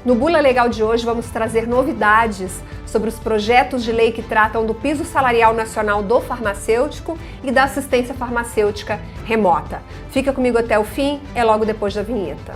No Bula Legal de hoje vamos trazer novidades sobre os projetos de lei que tratam do piso salarial nacional do farmacêutico e da assistência farmacêutica remota. Fica comigo até o fim, é logo depois da vinheta.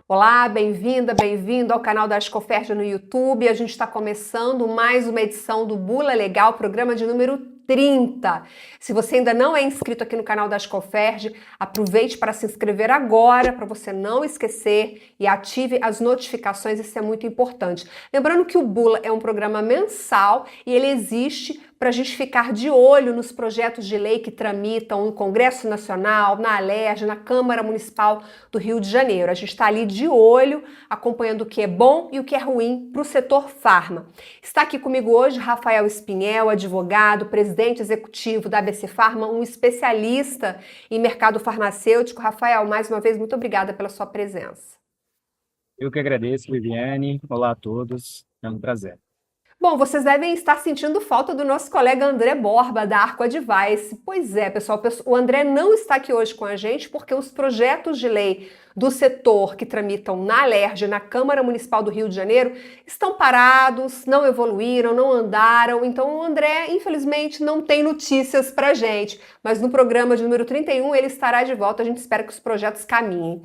Olá, bem-vinda, bem-vindo ao canal da Ascoferj no YouTube. A gente está começando mais uma edição do Bula Legal, programa de número 30. Se você ainda não é inscrito aqui no canal da Ascoferj, aproveite para se inscrever agora, para você não esquecer, e ative as notificações, isso é muito importante. Lembrando que o Bula é um programa mensal e ele existe para a gente ficar de olho nos projetos de lei que tramitam no Congresso Nacional, na Alerj, na Câmara Municipal do Rio de Janeiro. A gente está ali de olho, acompanhando o que é bom e o que é ruim para o setor farma. Está aqui comigo hoje Rafael Spinel, advogado, presidente executivo da ABC Farma, um especialista em mercado farmacêutico. Rafael, mais uma vez, muito obrigada pela sua presença. Eu que agradeço, Viviane. Olá a todos, é um prazer. Bom, vocês devem estar sentindo falta do nosso colega André Borba, da Arco Advice. Pois é, pessoal, o André não está aqui hoje com a gente porque os projetos de lei do setor que tramitam na Alerj, na Câmara Municipal do Rio de Janeiro, estão parados, não evoluíram, não andaram. Então o André, infelizmente, não tem notícias pra gente. Mas no programa de número 31 ele estará de volta, a gente espera que os projetos caminhem.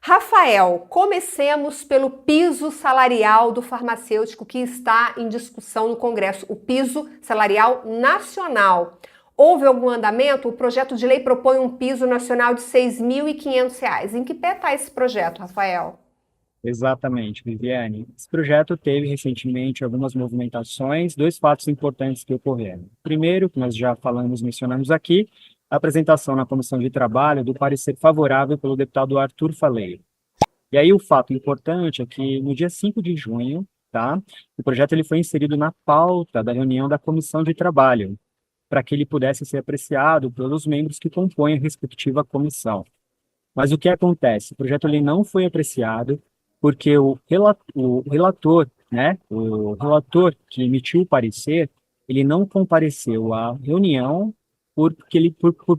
Rafael, comecemos pelo piso salarial do farmacêutico que está em discussão no Congresso, o piso salarial nacional. Houve algum andamento? O projeto de lei propõe um piso nacional de R$ 6.500. Em que pé está esse projeto, Rafael? Exatamente, Viviane. Esse projeto teve recentemente algumas movimentações, dois fatos importantes que ocorreram. Primeiro, que nós já mencionamos aqui, a apresentação na Comissão de Trabalho do parecer favorável pelo deputado Arthur Faleiro. E aí o fato importante é que no dia 5 de junho, o projeto ele foi inserido na pauta da reunião da Comissão de Trabalho, para que ele pudesse ser apreciado pelos membros que compõem a respectiva comissão. Mas o que acontece? O projeto ele não foi apreciado porque o relator que emitiu o parecer, ele não compareceu à reunião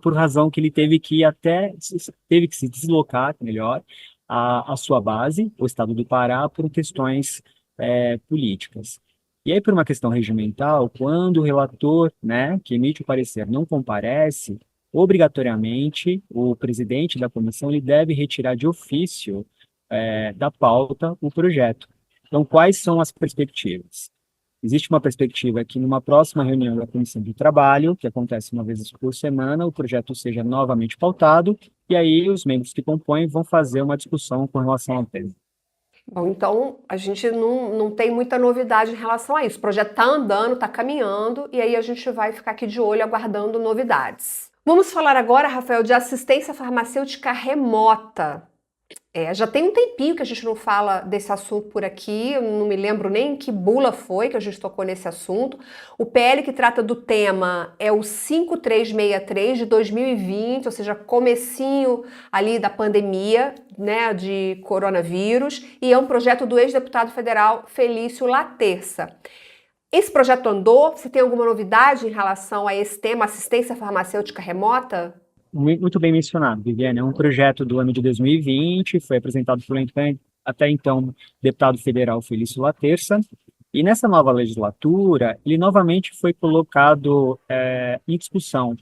por razão que ele teve que se deslocar, melhor, a sua base, o estado do Pará, por questões políticas. E aí, por uma questão regimental, quando o relator, que emite o parecer não comparece, obrigatoriamente o presidente da comissão ele deve retirar de ofício da pauta o projeto. Então, quais são as perspectivas? Existe uma perspectiva que, numa próxima reunião da Comissão de Trabalho, que acontece uma vez por semana, o projeto seja novamente pautado, e aí os membros que compõem vão fazer uma discussão com relação ao tema. Bom, então a gente não tem muita novidade em relação a isso. O projeto está andando, está caminhando, e aí a gente vai ficar aqui de olho aguardando novidades. Vamos falar agora, Rafael, de assistência farmacêutica remota. Já tem um tempinho que a gente não fala desse assunto por aqui, eu não me lembro nem que bula foi que a gente tocou nesse assunto. O PL que trata do tema é o 5363 de 2020, ou seja, comecinho ali da pandemia, de coronavírus, e é um projeto do ex-deputado federal Felício Laterça. Esse projeto andou? Você tem alguma novidade em relação a esse tema, assistência farmacêutica remota? Muito bem mencionado, Viviane. É um projeto do ano de 2020, foi apresentado pelo até então deputado federal Felício Laterça, e nessa nova legislatura, ele novamente foi colocado em discussão.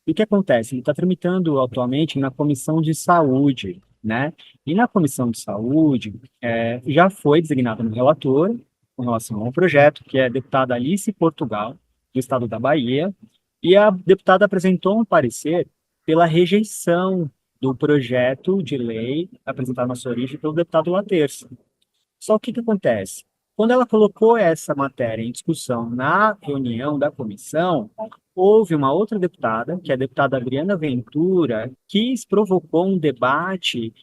E o que acontece? Ele está tramitando atualmente na Comissão de Saúde, E na Comissão de Saúde já foi designado um relator com relação ao projeto, que é a deputada Alice Portugal, do estado da Bahia, e a deputada apresentou um parecer pela rejeição do projeto de lei apresentado na sua origem pelo deputado Laterça. Só que o que acontece? Quando ela colocou essa matéria em discussão na reunião da comissão, houve uma outra deputada, que é a deputada Adriana Ventura, que provocou um debate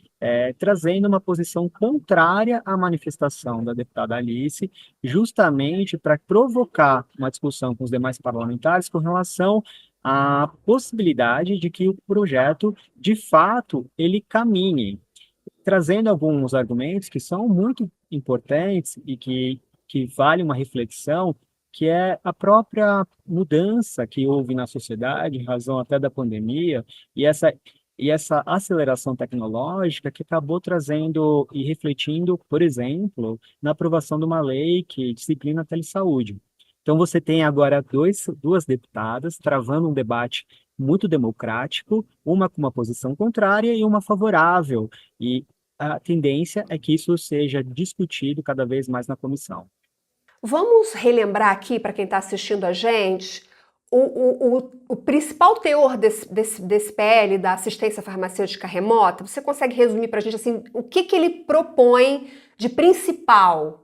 trazendo uma posição contrária à manifestação da deputada Alice, justamente para provocar uma discussão com os demais parlamentares com relação a possibilidade de que o projeto, de fato, ele caminhe, trazendo alguns argumentos que são muito importantes e que vale uma reflexão, que é a própria mudança que houve na sociedade, em razão até da pandemia, e essa aceleração tecnológica que acabou trazendo e refletindo, por exemplo, na aprovação de uma lei que disciplina a telesaúde. Então, você tem agora duas deputadas travando um debate muito democrático, uma com uma posição contrária e uma favorável. E a tendência é que isso seja discutido cada vez mais na comissão. Vamos relembrar aqui para quem está assistindo a gente o principal teor desse PL da assistência farmacêutica remota. Você consegue resumir para a gente assim, o que ele propõe de principal?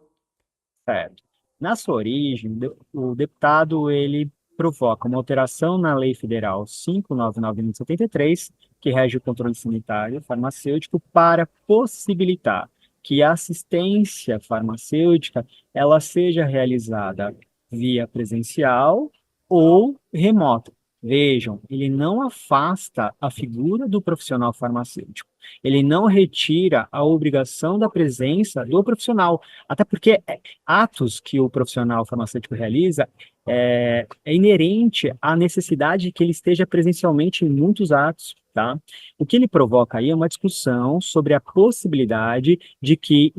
Certo. Na sua origem, o deputado ele provoca uma alteração na Lei Federal 599/1973, que rege o controle sanitário farmacêutico, para possibilitar que a assistência farmacêutica ela seja realizada via presencial ou remota. Vejam, ele não afasta a figura do profissional farmacêutico. Ele não retira a obrigação da presença do profissional, até porque atos que o profissional farmacêutico realiza é inerente à necessidade de que ele esteja presencialmente em muitos atos, tá? O que ele provoca aí é uma discussão sobre a possibilidade de que,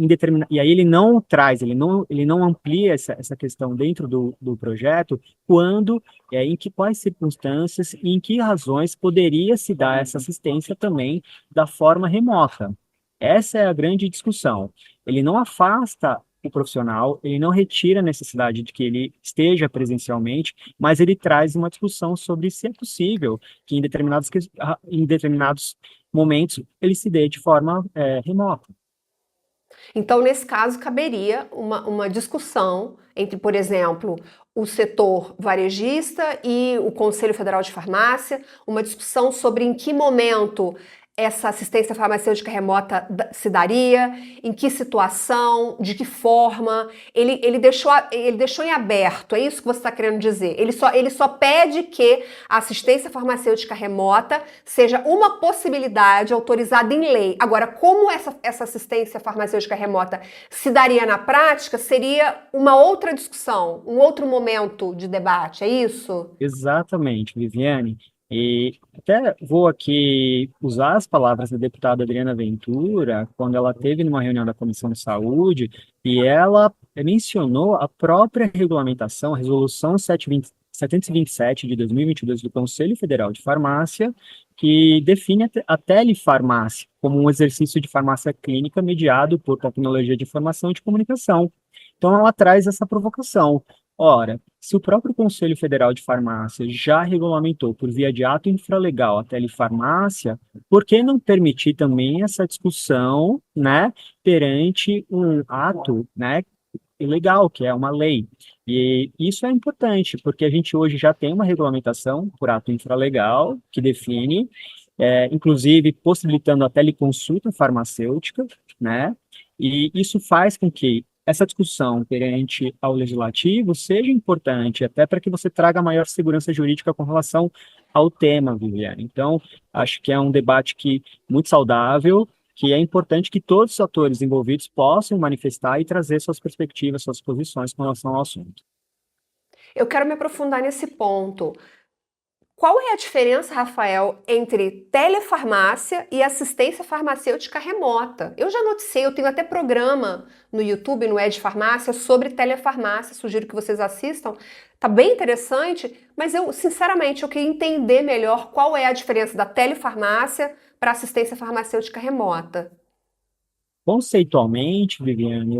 e aí ele não traz, ele não amplia essa questão dentro do projeto, quais circunstâncias e em que razões poderia se dar essa assistência também da forma remota. Essa é a grande discussão. Ele não afasta o profissional, ele não retira a necessidade de que ele esteja presencialmente, mas ele traz uma discussão sobre se é possível que em determinados momentos ele se dê de forma remota. Então, nesse caso, caberia uma discussão entre, por exemplo, o setor varejista e o Conselho Federal de Farmácia, uma discussão sobre em que momento essa assistência farmacêutica remota se daria, em que situação, de que forma. Ele deixou em aberto, é isso que você está querendo dizer. Ele só pede que a assistência farmacêutica remota seja uma possibilidade autorizada em lei. Agora, como essa assistência farmacêutica remota se daria na prática, seria uma outra discussão, um outro momento de debate, é isso? Exatamente, Viviane. E até vou aqui usar as palavras da deputada Adriana Ventura, quando ela teve numa reunião da Comissão de Saúde, e ela mencionou a própria regulamentação, a Resolução 727 de 2022 do Conselho Federal de Farmácia, que define a telefarmácia como um exercício de farmácia clínica mediado por tecnologia de informação e de comunicação. Então, ela traz essa provocação. Ora, se o próprio Conselho Federal de Farmácia já regulamentou por via de ato infralegal a telefarmácia, por que não permitir também essa discussão, né, perante um ato, né, ilegal, que é uma lei? E isso é importante, porque a gente hoje já tem uma regulamentação por ato infralegal que define, inclusive possibilitando a teleconsulta farmacêutica, né? E isso faz com que essa discussão perante ao legislativo seja importante, até para que você traga maior segurança jurídica com relação ao tema, Viviane. Então, acho que é um debate muito saudável, que é importante que todos os atores envolvidos possam manifestar e trazer suas perspectivas, suas posições com relação ao assunto. Eu quero me aprofundar nesse ponto. Qual é a diferença, Rafael, entre telefarmácia e assistência farmacêutica remota? Eu já noticiei, eu tenho até programa no YouTube, no Ed Farmácia, sobre telefarmácia, sugiro que vocês assistam. Tá bem interessante, mas sinceramente, eu queria entender melhor qual é a diferença da telefarmácia para assistência farmacêutica remota. Conceitualmente, Viviane,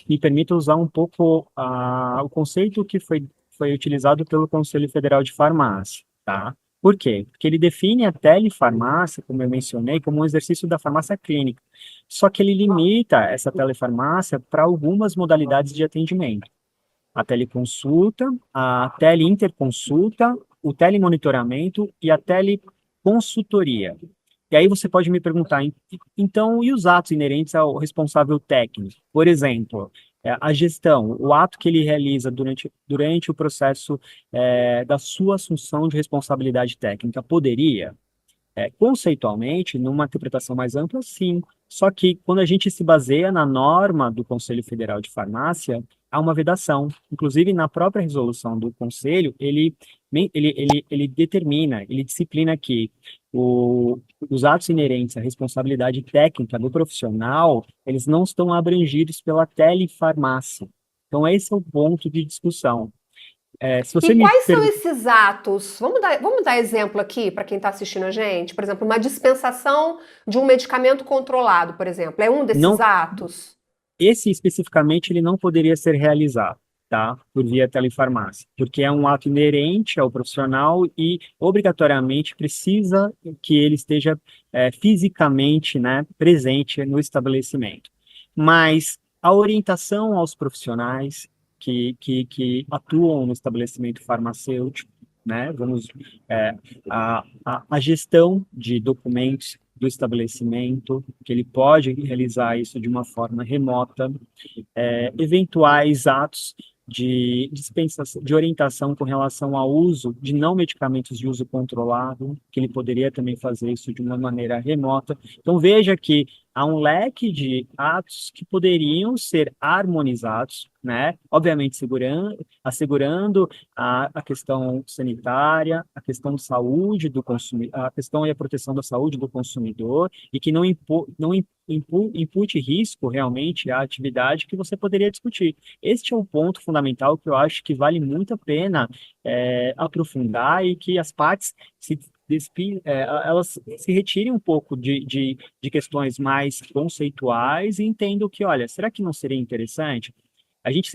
me permito usar um pouco o conceito que foi utilizado pelo Conselho Federal de Farmácia, tá? Por quê? Porque ele define a telefarmácia, como eu mencionei, como um exercício da farmácia clínica. Só que ele limita essa telefarmácia para algumas modalidades de atendimento. A teleconsulta, a teleinterconsulta, o telemonitoramento e a teleconsultoria. E aí você pode me perguntar, então, e os atos inerentes ao responsável técnico? Por exemplo, a gestão, o ato que ele realiza durante o processo da sua assunção de responsabilidade técnica, poderia? Conceitualmente, numa interpretação mais ampla, sim. Só que quando a gente se baseia na norma do Conselho Federal de Farmácia, há uma vedação. Inclusive, na própria resolução do Conselho, ele determina, ele disciplina que os atos inerentes à responsabilidade técnica do profissional, eles não estão abrangidos pela telefarmácia. Então, esse é o ponto de discussão. Se você E me quais são perguntar. esses atos? Vamos dar exemplo aqui para quem está assistindo a gente? Por exemplo, uma dispensação de um medicamento controlado, por exemplo. É um desses Não, atos? esse especificamente ele não poderia ser realizado, tá? Por via telefarmácia, porque é um ato inerente ao profissional e obrigatoriamente precisa que ele esteja fisicamente, né, presente no estabelecimento. Mas a orientação aos profissionais que atuam no estabelecimento farmacêutico, né, é, a gestão de documentos do estabelecimento, que ele pode realizar isso de uma forma remota, eventuais atos de dispensação, de orientação com relação ao uso de não medicamentos de uso controlado, que ele poderia também fazer isso de uma maneira remota. Então, veja que há um leque de atos que poderiam ser harmonizados, né? Obviamente, assegurando a questão sanitária, a questão de saúde do consumidor, a questão e a proteção da saúde do consumidor, e que não impute risco realmente à atividade que você poderia discutir. Este é o ponto fundamental que eu acho que vale muito a pena aprofundar e que as partes elas se retirem um pouco de questões mais conceituais e entendam que, olha, será que não seria interessante? A gente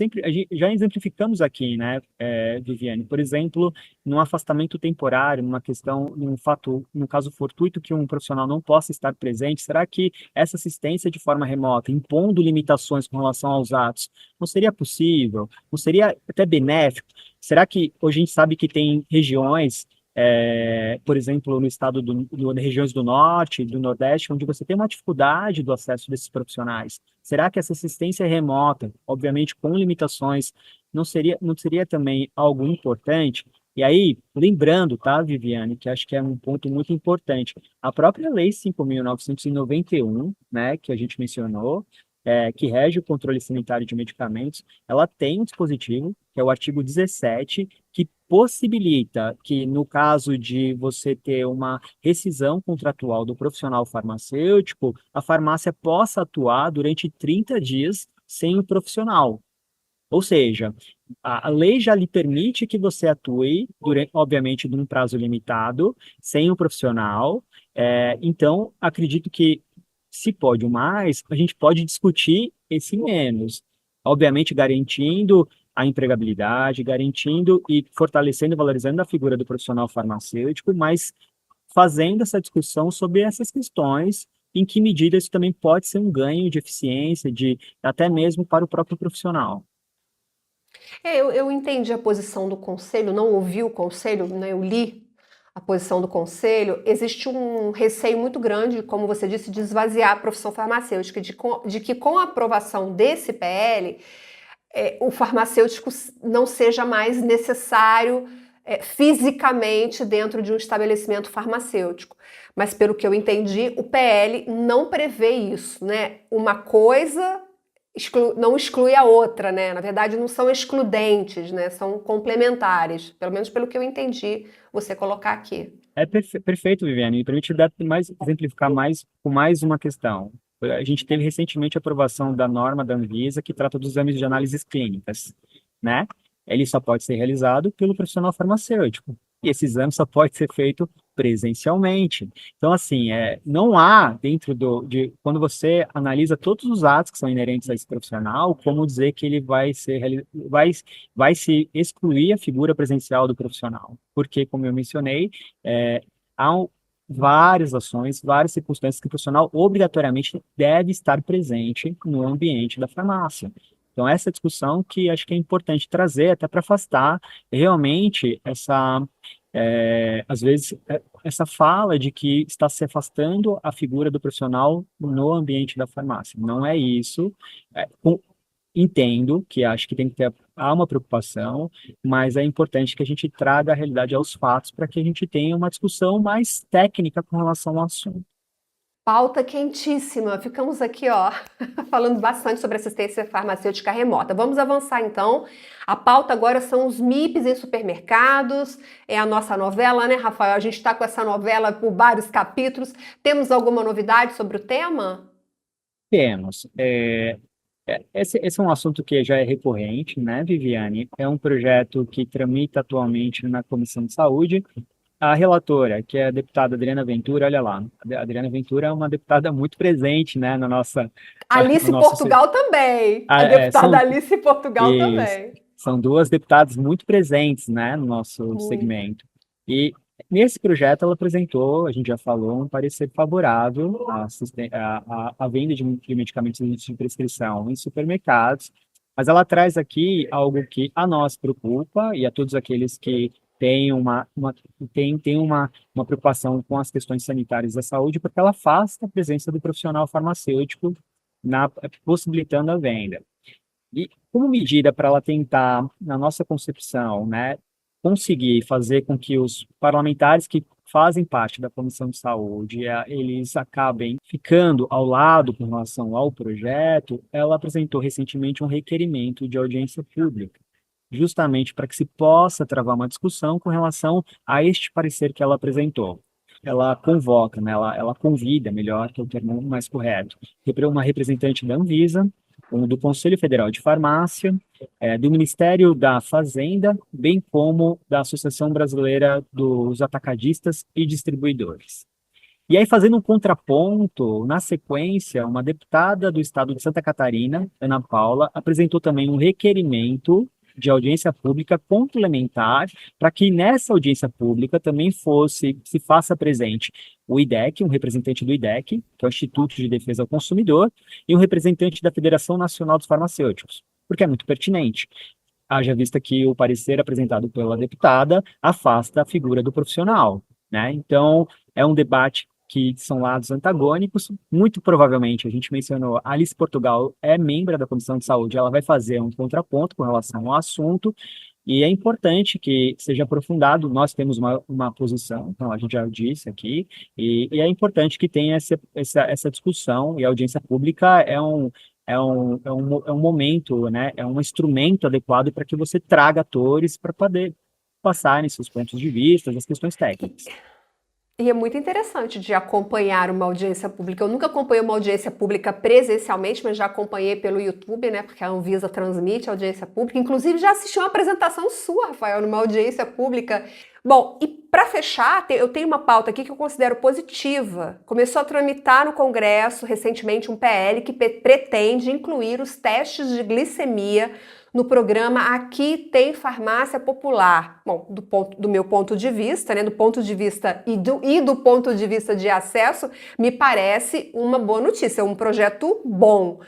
já exemplificamos aqui, né, Viviane, por exemplo, num afastamento temporário, numa questão, num caso fortuito que um profissional não possa estar presente, será que essa assistência de forma remota, impondo limitações com relação aos atos, não seria possível? Não seria até benéfico? Será que hoje a gente sabe que tem regiões, por exemplo, no regiões do Norte, do Nordeste, onde você tem uma dificuldade do acesso desses profissionais? Será que essa assistência remota, obviamente com limitações, não seria também algo importante? E aí, lembrando, tá, Viviane, que acho que é um ponto muito importante, a própria Lei 5.991, né, que a gente mencionou, que rege o controle sanitário de medicamentos, ela tem um dispositivo, que é o artigo 17, que possibilita que, no caso de você ter uma rescisão contratual do profissional farmacêutico, a farmácia possa atuar durante 30 dias sem o profissional. Ou seja, a lei já lhe permite que você atue, durante, obviamente, num prazo limitado, sem o profissional. Então, acredito que, se pode o mais, a gente pode discutir esse menos. Obviamente, garantindo a empregabilidade, garantindo e fortalecendo e valorizando a figura do profissional farmacêutico, mas fazendo essa discussão sobre essas questões, em que medida isso também pode ser um ganho de eficiência, até mesmo para o próprio profissional. Eu entendi a posição do conselho, não ouvi o conselho, né? Eu li a posição do conselho. Existe um receio muito grande, como você disse, de esvaziar a profissão farmacêutica, de que com a aprovação desse PL, o farmacêutico não seja mais necessário fisicamente dentro de um estabelecimento farmacêutico. Mas pelo que eu entendi, o PL não prevê isso, né? Uma coisa não exclui a outra, né? Na verdade, não são excludentes, né? São complementares, pelo menos pelo que eu entendi você colocar aqui. Perfeito, Viviane. Me permite exemplificar mais com mais uma questão. A gente teve recentemente a aprovação da norma da Anvisa que trata dos exames de análises clínicas, né? Ele só pode ser realizado pelo profissional farmacêutico. E esse exame só pode ser feito presencialmente. Então, assim, não há quando você analisa todos os atos que são inerentes a esse profissional, como dizer que ele vai se excluir a figura presencial do profissional. Porque, como eu mencionei, há várias ações, várias circunstâncias que o profissional obrigatoriamente deve estar presente no ambiente da farmácia. Então, essa discussão que acho que é importante trazer até para afastar realmente às vezes, essa fala de que está se afastando a figura do profissional no ambiente da farmácia. Não é isso. Entendo que acho que tem que ter há uma preocupação, mas é importante que a gente traga a realidade aos fatos para que a gente tenha uma discussão mais técnica com relação ao assunto. Pauta quentíssima. Ficamos aqui, ó, falando bastante sobre assistência farmacêutica remota. Vamos avançar então. A pauta agora são os MIPs em supermercados. É a nossa novela, né, Rafael? A gente está com essa novela por vários capítulos. Temos alguma novidade sobre o tema? Temos. Esse é um assunto que já é recorrente, né, Viviane? É um projeto que tramita atualmente na Comissão de Saúde. A relatora, que é a deputada Adriana Ventura, olha lá, a Adriana Ventura é uma deputada muito presente, né, no Alice nosso, Portugal também. A ah, deputada Alice Portugal e também. são duas deputadas muito presentes, né, no nosso Muito. segmento. E nesse projeto ela apresentou, a gente já falou, um parecer favorável à venda de medicamentos de prescrição em supermercados, mas ela traz aqui algo que a nós preocupa e a todos aqueles que têm uma preocupação com as questões sanitárias da saúde, porque ela afasta a presença do profissional farmacêutico possibilitando a venda. E como medida para ela tentar, na nossa concepção, né, conseguir fazer com que os parlamentares que fazem parte da Comissão de Saúde, eles acabem ficando ao lado com relação ao projeto, ela apresentou recentemente um requerimento de audiência pública, justamente para que se possa travar uma discussão com relação a este parecer que ela apresentou. Ela convoca, né, ela convida, melhor, que é o termo mais correto, uma representante da Anvisa, do Conselho Federal de Farmácia, do Ministério da Fazenda, bem como da Associação Brasileira dos Atacadistas e Distribuidores. E aí, fazendo um contraponto, na sequência, uma deputada do estado de Santa Catarina, Ana Paula, apresentou também um requerimento de audiência pública complementar para que nessa audiência pública também se faça presente o IDEC, um representante do IDEC, que é o Instituto de Defesa ao Consumidor, e um representante da Federação Nacional dos Farmacêuticos, porque é muito pertinente. Haja vista que o parecer apresentado pela deputada afasta a figura do profissional, né? Então, é um debate que são lados antagônicos. Muito provavelmente, a gente mencionou, a Alice Portugal é membro da Comissão de Saúde, ela vai fazer um contraponto com relação ao assunto, e é importante que seja aprofundado. Nós temos uma posição, então a gente já disse aqui, e é importante que tenha essa discussão, e a audiência pública é um momento, né, é um instrumento adequado para que você traga atores para poder passarem seus pontos de vista, as questões técnicas. E é muito interessante de acompanhar uma audiência pública. Eu nunca acompanhei uma audiência pública presencialmente, mas já acompanhei pelo YouTube, né? Porque a Anvisa transmite a audiência pública. Inclusive, já assisti uma apresentação sua, Rafael, numa audiência pública. Bom, e para fechar, eu tenho uma pauta aqui que eu considero positiva. Começou a tramitar no Congresso recentemente um PL que pretende incluir os testes de glicemia no programa Aqui Tem Farmácia Popular. Bom, do meu ponto de vista, né, do ponto de vista do ponto de vista de acesso, me parece uma boa notícia, um projeto bom.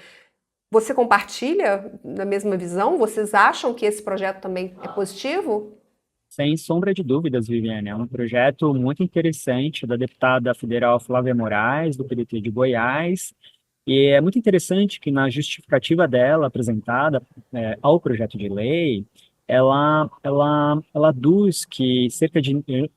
Você compartilha da mesma visão? Vocês acham que esse projeto também é positivo? Sem sombra de dúvidas, Viviane, é um projeto muito interessante da deputada federal Flávia Moraes, do PDT de Goiás, e é muito interessante que na justificativa dela apresentada ao projeto de lei, ela aduz que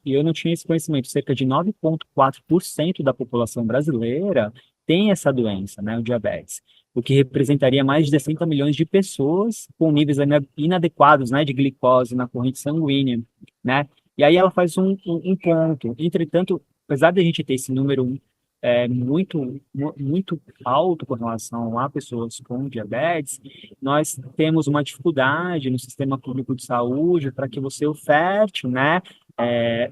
e eu não tinha esse conhecimento, cerca de 9,4% da população brasileira tem essa doença, né, o diabetes, o que representaria mais de 60 milhões de pessoas com níveis inadequados, né, de glicose na corrente sanguínea, né? E aí ela faz um ponto. Entretanto, apesar de a gente ter esse número muito alto com relação a pessoas com diabetes, nós temos uma dificuldade no sistema público de saúde para que você oferte, né,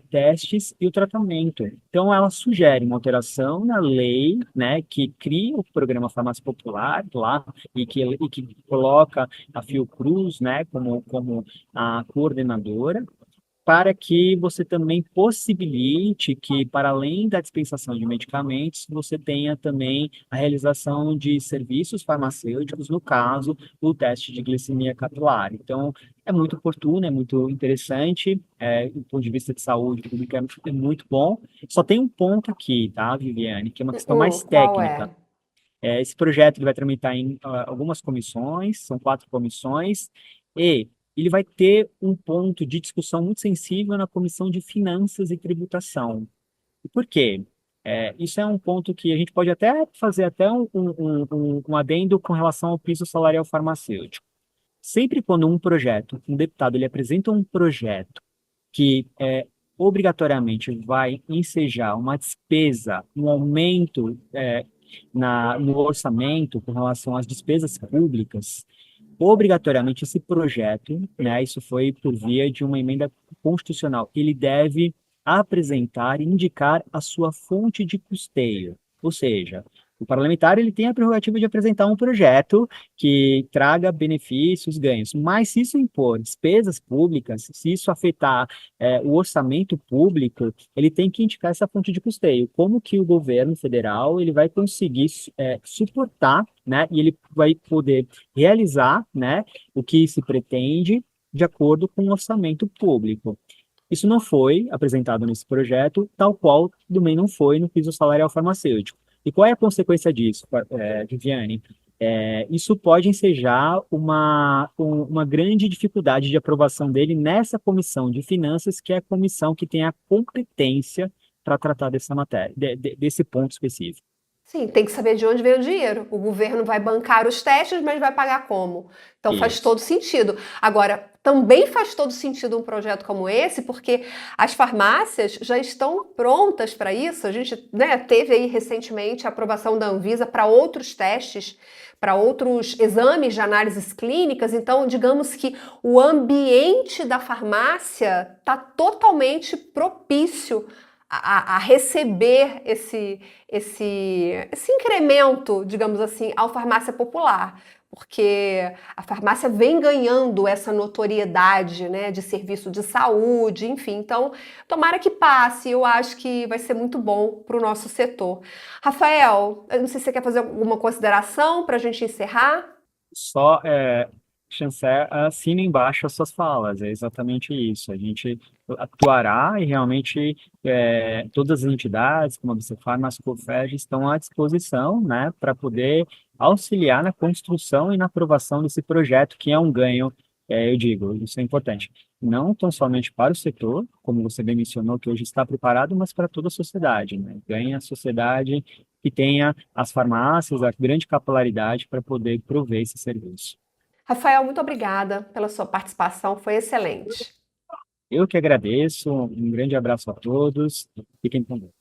testes e o tratamento. Então, ela sugere uma alteração na lei, né, que cria o programa Farmácia Popular lá e que coloca a Fiocruz, né, como a coordenadora, para que você também possibilite que, para além da dispensação de medicamentos, você tenha também a realização de serviços farmacêuticos, no caso, o teste de glicemia capilar. Então, é muito oportuno, é muito interessante, do ponto de vista de saúde pública, é muito bom. Só tem um ponto aqui, tá, Viviane, que é uma questão mais Qual é? técnica. Esse projeto ele vai tramitar em algumas comissões, são 4 comissões, E ele vai ter um ponto de discussão muito sensível na Comissão de Finanças e Tributação. E por quê? Isso é um ponto que a gente pode até fazer até um adendo com relação ao piso salarial farmacêutico. Sempre quando um deputado, ele apresenta um projeto que obrigatoriamente vai ensejar uma despesa, um aumento no orçamento com relação às despesas públicas, obrigatoriamente esse projeto, né, isso foi por via de uma emenda constitucional, ele deve apresentar e indicar a sua fonte de custeio. Ou seja, o parlamentar ele tem a prerrogativa de apresentar um projeto que traga benefícios, ganhos, mas se isso impor despesas públicas, se isso afetar o orçamento público, ele tem que indicar essa fonte de custeio. Como que o governo federal ele vai conseguir suportar, né, e ele vai poder realizar, né, o que se pretende de acordo com o orçamento público. Isso não foi apresentado nesse projeto, tal qual também não foi no piso salarial farmacêutico. E qual é a consequência disso, Viviane? Isso pode ensejar uma grande dificuldade de aprovação dele nessa comissão de finanças, que é a comissão que tem a competência para tratar dessa matéria, desse ponto específico. Sim, tem que saber de onde vem o dinheiro. O governo vai bancar os testes, mas vai pagar como? Então faz Isso. todo sentido. Agora, também faz todo sentido um projeto como esse, porque as farmácias já estão prontas para isso. A gente, né, teve aí recentemente a aprovação da Anvisa para outros testes, para outros exames de análises clínicas. Então, digamos que o ambiente da farmácia está totalmente propício a receber esse incremento, digamos assim, ao farmácia popular, porque a farmácia vem ganhando essa notoriedade, né, de serviço de saúde, enfim. Então, tomara que passe, eu acho que vai ser muito bom para o nosso setor. Rafael, eu não sei se você quer fazer alguma consideração para a gente encerrar? Só, Chancellor, assina embaixo as suas falas, é exatamente isso. A gente atuará e realmente todas as entidades, como a Bicefarma, a Scofeg, estão à disposição, né, para poder auxiliar na construção e na aprovação desse projeto, que é um ganho, eu digo, isso é importante, não tão somente para o setor, como você bem mencionou, que hoje está preparado, mas para toda a sociedade, né? Ganha a sociedade que tenha as farmácias, a grande capilaridade para poder prover esse serviço. Rafael, muito obrigada pela sua participação, foi excelente. Eu que agradeço, um grande abraço a todos, fiquem com Deus.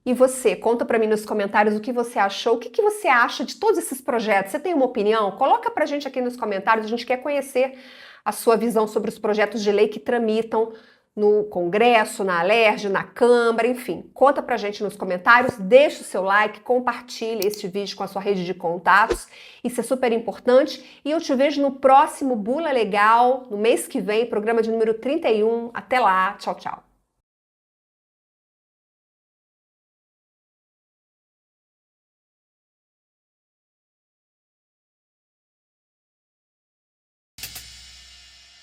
E você, conta para mim nos comentários o que você achou, o que você acha de todos esses projetos. Você tem uma opinião? Coloca pra gente aqui nos comentários, a gente quer conhecer a sua visão sobre os projetos de lei que tramitam no Congresso, na Alerj, na Câmara, enfim. Conta pra gente nos comentários, deixa o seu like, compartilhe este vídeo com a sua rede de contatos, isso é super importante. E eu te vejo no próximo Bula Legal, no mês que vem, programa de número 31. Até lá, tchau, tchau.